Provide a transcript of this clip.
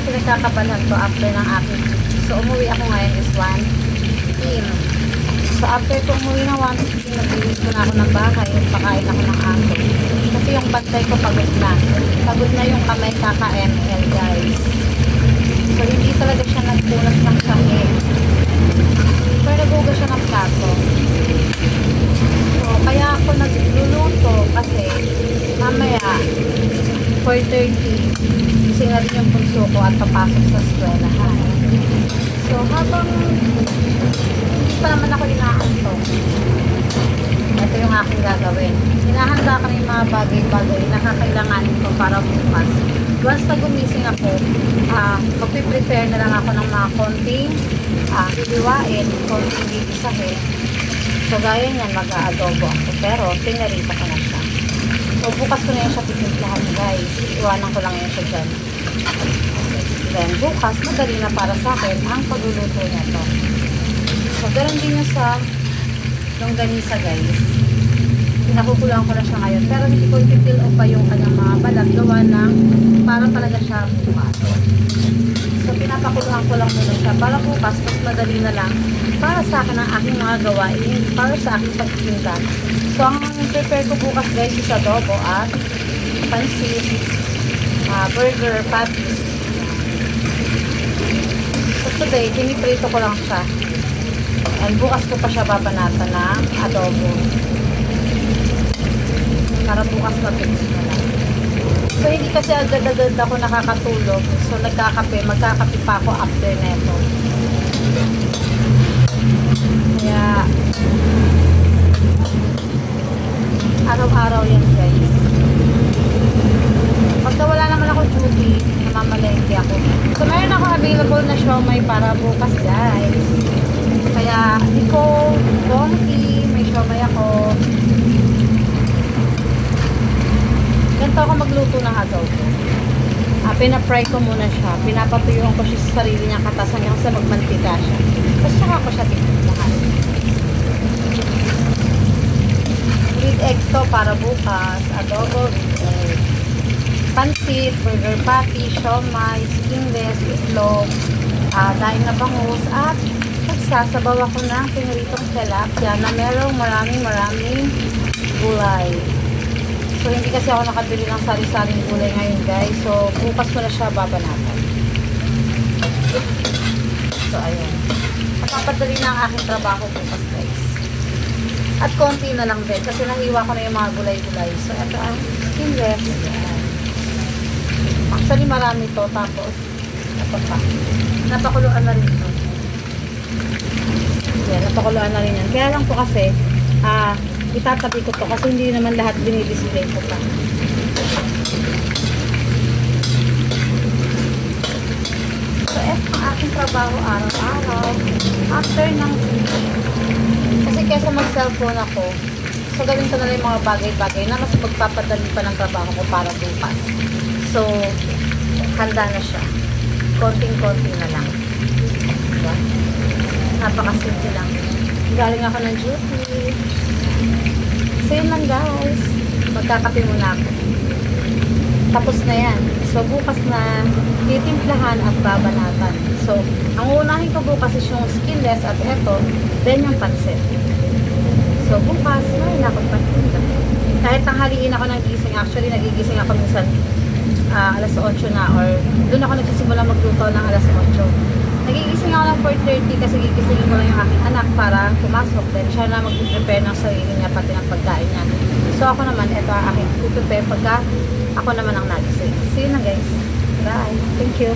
pinagkakabalhan ko after ng aking duty. So, umuwi ako ngayon is 1 p.m. So, after ko umuwi ng 1 p.m, naglinis ko na ako ng bahay, pakain ako ng aso. Kasi yung bantay ko pagod na. Pagod na yung kamay kaka-ML, guys. So, hindi talaga siya nagpunas ng sahi. Pero nagugas siya ng plato. So, kaya ako nagluluto kasi mamaya 4:30 gising na rin yung punso ko at papasok sa eskwelahan. So, habang hindi pa naman ako inaantong, ito yung aking gagawin. Hinahanda ko yung mga bagay-bagay na kakailanganin ko para bukas. Once na gumising ako, magpiprepare na lang ako ng mga konting hiwain, konting gigisahin. So, gaya niyan, mag-aadobo ako. Pero, tinarita ko na siya. So, bukas ko na yan siya titimplahan, guys. Iwanan ko lang yan siya dyan. Then, bukas, madali na para sa akin ang pagluluto niya to. So, ganoon din yung sa longganisa, guys. Pinakukulang ko na siya ngayon. Pero, hindi ko i-fill off pa yung kanyang mga balat. Gawa ng para talaga siya bumato. So, pinapakuluhan ko lang muna siya. Para bukas, mas madali na lang para sa akin ang aking mga gawain. Para sa aking pagtitinda. So, ang prepare ko bukas, guys, is adobo at pansit, burger, patties. So, today, piniprito ko lang siya. And bukas ko pa siya babanatan ng adobo. Para bukas mabilis na lang. So, hindi kasi agad-agad ako nakakatulog. So, magkakape pa ako after neto. Kaya, araw-araw yan, guys. Pagka wala naman ako duty, namamalengke ako. So, meron ako available na siomay para bukas, guys. Kaya, iko, bonki, may siomay ako. Ganito ako magluto ng adobo. Pina-fry ko muna siya. Pinapatuyuan ko siya sa sarili niyang katas hanggang sa magmantika siya. Tapos saka ko siya titimplahan. With egg to para bukas. Adobo with egg. Pansit, burger patty, siomay, skinless, itlog, daing na bangus, at magsasabaw ako ng piniritong tilapia na merong maraming gulay. So, hindi kasi ako nakabili ng sari-saring gulay ngayon, guys. So, bukas ko na siya babanatan. So, ayun. Napapadali na ang aking trabaho bukas, guys. At konti na lang din. Kasi nahiwa ko na yung mga gulay-gulay. So, ito ang skinless. Actually, marami to. Tapos, ito pa. Napakuluan na rin ito. Yan, napakuluan na rin yan. Kaya lang po kasi, itatabi ko to kasi hindi naman lahat dinidisplay ko pa. So, eto ang aking trabaho araw-araw. After ng kasi kesa mag-cellphone ako, so gawin ko na lang yung mga bagay-bagay na mas pagpapadali pa ng trabaho ko para bukas. So, handa na siya. Konting-konting na lang. Diba? Napakasimple lang. Galing ako ng duty. So, yun lang, guys. Magkakape muna ako. Tapos na yan. So, bukas na titimplahan at babanatan. So, ang unahin ko bukas is yung skinless at eto, then yung pansit. So, bukas, may nakapagpatinda. Kahit tanghaliin ako ng gising, actually, nagigising ako minsan alas 8 na or doon ako nagsisimula magluto ng alas 8. Nagigising ako ng 4:30 kasi gigisingin ko lang yung aking anak para pumasok. Then siya na mag-prepare ng sarili niya pati ng pagkain niya. So ako naman, ito ang aking prepare pagka ako naman ang nagising. See you na, guys. Bye. Thank you.